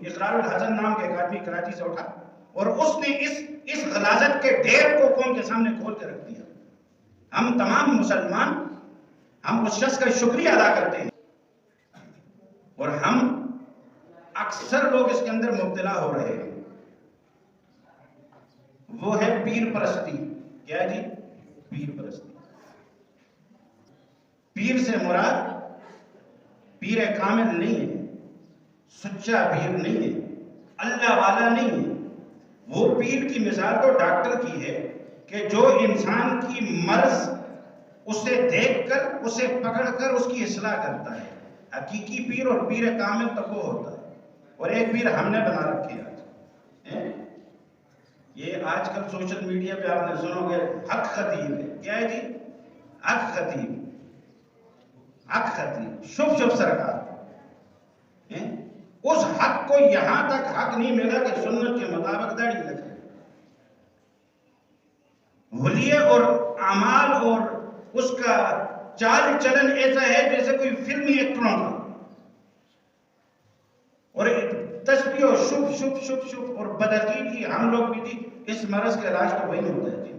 اقرار الحسن نام کے ایک آدمی کراچی سے اٹھا اور اس نے اس غلاظت کے ڈھیر کو قوم کے سامنے کھول کے رکھ دیا. ہم تمام مسلمان ہم اس شخص کا شکریہ ادا کرتے ہیں اور ہم اکثر لوگ اس کے اندر مبتلا ہو رہے ہیں. وہ ہے پیر پرستی. کیا جی؟ پیر پرستی. پیر سے مراد پیر کامل نہیں ہے، سچا پیر نہیں ہے، اللہ والا نہیں ہے. وہ پیر کی مثال تو ڈاکٹر کی ہے کہ جو انسان کی مرض اسے دیکھ کر اسے پکڑ کر اس کی اصلاح کرتا ہے. حقیقی پیر اور پیر کامل تک وہ ہوتا ہے. اور ایک پیر ہم نے بنا رکھے آج. یہ آج کل سوشل میڈیا پہ آپ نے سنو گے حق خطیب ہے. کیا ہے جی؟ حق خطیب. حق خطیب شب سرکار. اس حق کو یہاں تک حق نہیں ملا کہ سنت کے مطابق داڑھی لگے. حلیے اور اعمال اور اس کا چال چلن ایسا ہے جیسے کوئی فلمی ایکٹروں کا. اور تسبیح و شب اور بدعقیدگی ہم لوگ بھی تھی. اس مرض کا علاج تو وہی ہوتا ہے جی،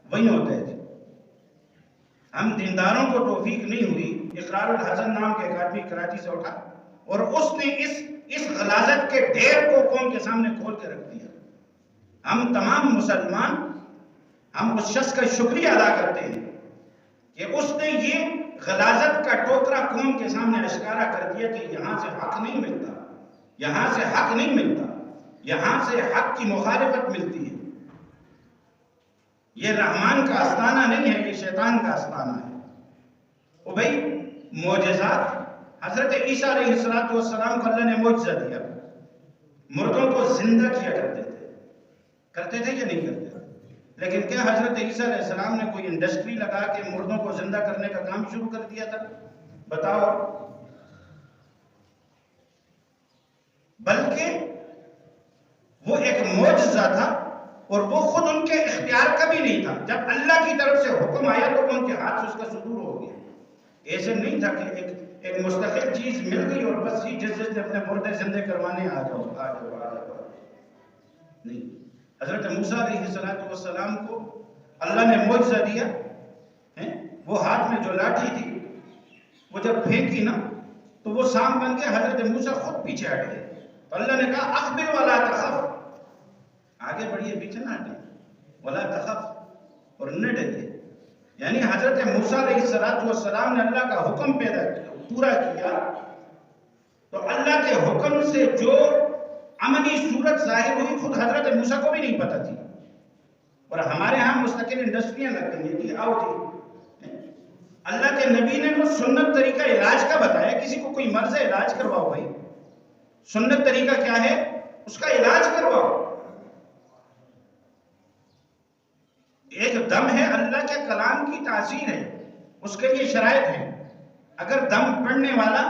وہی ہوتا ہے جی. ہم دینداروں کو توفیق نہیں ہوئی. اقرار الحسن نام کے ایک آدمی کراچی سے اٹھا اور اس نے اس غلاظت کے ڈھیر کو قوم کے سامنے کھول کے رکھ دیا. ہم تمام مسلمان ہم اس شخص کا شکریہ ادا کرتے ہیں کہ اس نے یہ غلاظت کا ٹوکرا قوم کے سامنے اشکارا کر دیا کہ یہاں سے حق نہیں ملتا، یہاں سے حق نہیں ملتا، یہاں سے حق کی مخالفت ملتی ہے. یہ رحمان کا آستانہ نہیں ہے، یہ شیطان کا آستانہ ہے. او بھائی معجزات حضرت عیسیٰ علیہ السلام کو اللہ نے معجزہ دیا. مردوں کو زندہ کیا کرتے تھے یا نہیں کرتے تھے؟ لیکن کیا حضرت عیسیٰ علیہ السلام نے کوئی انڈسٹری لگا کے مردوں کو زندہ کرنے کا کام شروع کر دیا تھا؟ بتاؤ. بلکہ وہ ایک معجزہ تھا اور وہ خود ان کے اختیار کا بھی نہیں تھا. جب اللہ کی طرف سے حکم آیا تو ان کے ہاتھ سے اس کا صدور ہو گیا. ایسے نہیں تھا کہ ایک مستقل چیز مل گئی اور بس ہی جس نے اپنے مردے زندے کروانے آ جاؤ. نہیں. حضرت موسیٰ علیہ السلام کو اللہ نے معجزہ دیا. وہ ہاتھ میں جو لاٹھی تھی وہ جب پھینکی نا تو وہ سام بن کے حضرت موسیٰ خود پیچھے ہٹ گئے. تو اللہ نے کہا اخبر ولا تخف، آگے بڑھیے پیچھے نہ ہٹے، ولا تخف اور نہ ڈریے. یعنی حضرت موسیٰ علیہ السلام نے اللہ کا حکم پورا کیا تو اللہ کے حکم سے جو عملی صورت ظاہر ہوئی خود حضرت موسیٰ کو بھی نہیں پتہ تھی. اور ہمارے ہاں مستقل انڈسٹریاں لگ گئی ہیں جی. آؤ جی، اللہ کے نبی نے وہ سنت طریقہ علاج کا بتایا. کسی کو کوئی مرض ہے علاج کرواؤ بھائی. سنت طریقہ کیا ہے؟ اس کا علاج کرواؤ. ایک دم ہے، اللہ کے کلام کی تاثیر ہے، اس کے لیے شرائط ہیں. اگر دم پڑھنے والا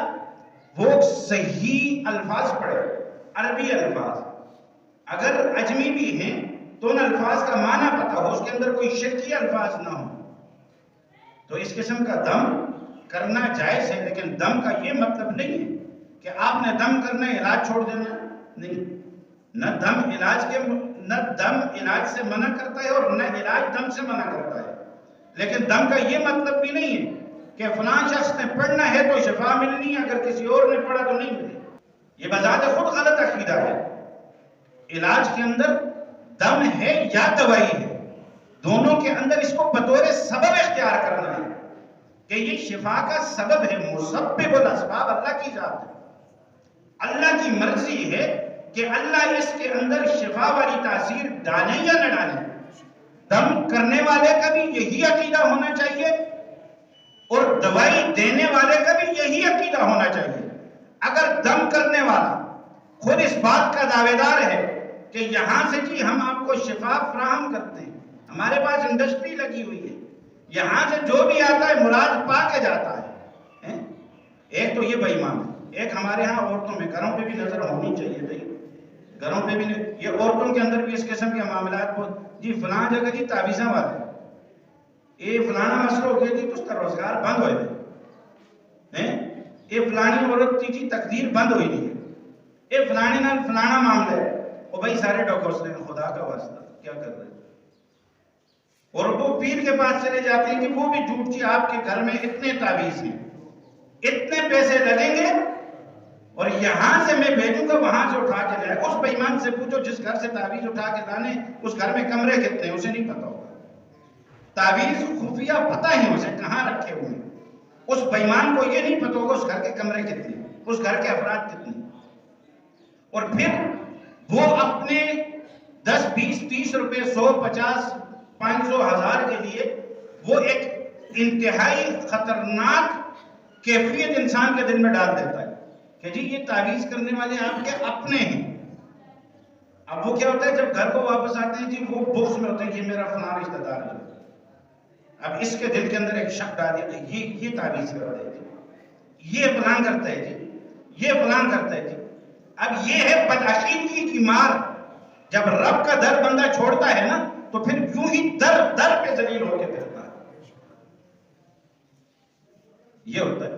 وہ صحیح الفاظ پڑھے، عربی الفاظ، اگر اجمی بھی ہیں تو ان الفاظ کا معنی پتہ ہو، اس کے اندر کوئی شرکی الفاظ نہ ہو، تو اس قسم کا دم کرنا جائز ہے. لیکن دم کا یہ مطلب نہیں ہے کہ آپ نے دم کرنا ہے علاج چھوڑ دینا. نہیں. نہ دم علاج سے منع کرتا ہے اور نہ علاج دم سے منع کرتا ہے. لیکن دم کا یہ مطلب بھی نہیں ہے کہ فلاں شخص نے پڑھنا ہے تو شفا ملنی ہے، اگر کسی اور نے پڑھا تو نہیں ملے. یہ بذات خود غلط عقیدہ ہے. علاج کے اندر دم ہے یا دوائی ہے، دونوں کے اندر اس کو بطور سبب اختیار کرنا ہے کہ یہ شفا کا سبب ہے. مسبب الاسباب اللہ کی ذات ہے. اللہ کی مرضی ہے کہ اللہ اس کے اندر شفا والی تاثیر ڈالیں یا نہ ڈالیں. دم کرنے والے کا بھی یہی عقیدہ ہونا چاہیے اور دوائی دینے والے کا بھی یہی عقیدہ ہونا چاہیے. اگر دم کرنے والا خود اس بات کا دعوے دار ہے کہ یہاں سے جی ہم آپ کو شفا فراہم کرتے ہیں، ہمارے پاس انڈسٹری لگی ہوئی ہے، یہاں سے جو بھی آتا ہے مراد پا کے جاتا ہے. ایک تو یہ بے ایمان ہے. ایک ہمارے ہاں عورتوں میں، گھروں پہ بھی نظر ہونی چاہیے بھائی، گھروں پہ بھی یہ عورتوں کے اندر بھی اس قسم کے معاملات بہت. جی فلاں جگہ جی تعویذاں والے، یہ فلانا مسئلہ ہو گیا جی تو اس کا روزگار بند ہوئے، یہ فلانی عورت کی جی تقدیر بند ہوئی نہیں ہے. اے فلانی نال فلانا معاملہ ہے، وہ بھائی سارے ڈاکٹرز نے خدا کا واسطہ کیا کر رہے ہیں، اور وہ پیر کے پاس چلے جاتے ہیں کہ وہ بھی جھوٹ جی آپ کے گھر میں اتنے تعویذ ہیں، اتنے پیسے لگیں گے اور یہاں سے میں بھیجوں گا وہاں سے اٹھا کے لائے. اس بے ایمان سے پوچھو جس گھر سے تعویذ اٹھا کے لانے اس گھر میں کمرے کتنے ہیں اسے نہیں پتا ہوگا. تعویذ خفیہ پتہ ہے اسے کہاں رکھے ہوئے ہیں. اس بے ایمان کو یہ نہیں پتا ہوگا اس گھر کے کمرے کتنے، اس گھر کے افراد کتنے. اور پھر وہ اپنے 10 20 30 روپے 100 50 500 1000 کے لیے وہ ایک انتہائی خطرناک کیفیت انسان کے دل میں ڈال دیتا ہے کہ جی یہ تعویذ کرنے والے آپ کے اپنے ہیں. اب وہ کیا ہوتا ہے جب گھر کو واپس آتے ہیں جی وہ بغض میں ہوتے ہیں یہ میرا فلاں رشتہ دار ہے، اب اس کے دل کے اندر ایک شک ڈال دیا کہ یہ تعویذ کرتا ہے جی، یہ فلاں کرتا ہے جی، یہ فلاں کرتا ہے جی. اب یہ ہے بدعقیدگی کی مار. جب رب کا در بندہ چھوڑتا ہے نا تو پھر یوں ہی در در پہ ذلیل ہو کے پھرتا ہے. یہ ہوتا ہے.